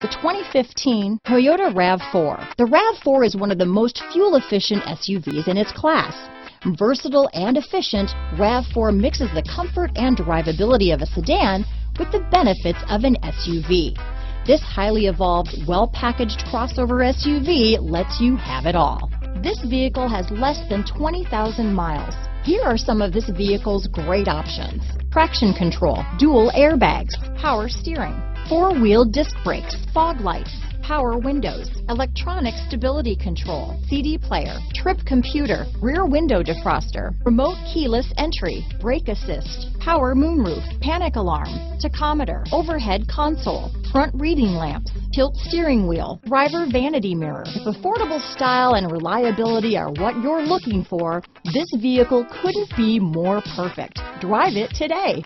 The 2015 Toyota RAV4. The RAV4 is one of the most fuel-efficient SUVs in its class. Versatile and efficient, RAV4 mixes the comfort and drivability of a sedan with the benefits of an SUV. This highly evolved, well-packaged crossover SUV lets you have it all. This vehicle has less than 20,000 miles. Here are some of this vehicle's great options: traction control, dual airbags, power steering, four-wheel disc brakes, fog lights, power windows, electronic stability control, CD player, trip computer, rear window defroster, remote keyless entry, brake assist, power moonroof, panic alarm, tachometer, overhead console, front reading lamps, tilt steering wheel, driver vanity mirror. If affordable style and reliability are what you're looking for, this vehicle couldn't be more perfect. Drive it today.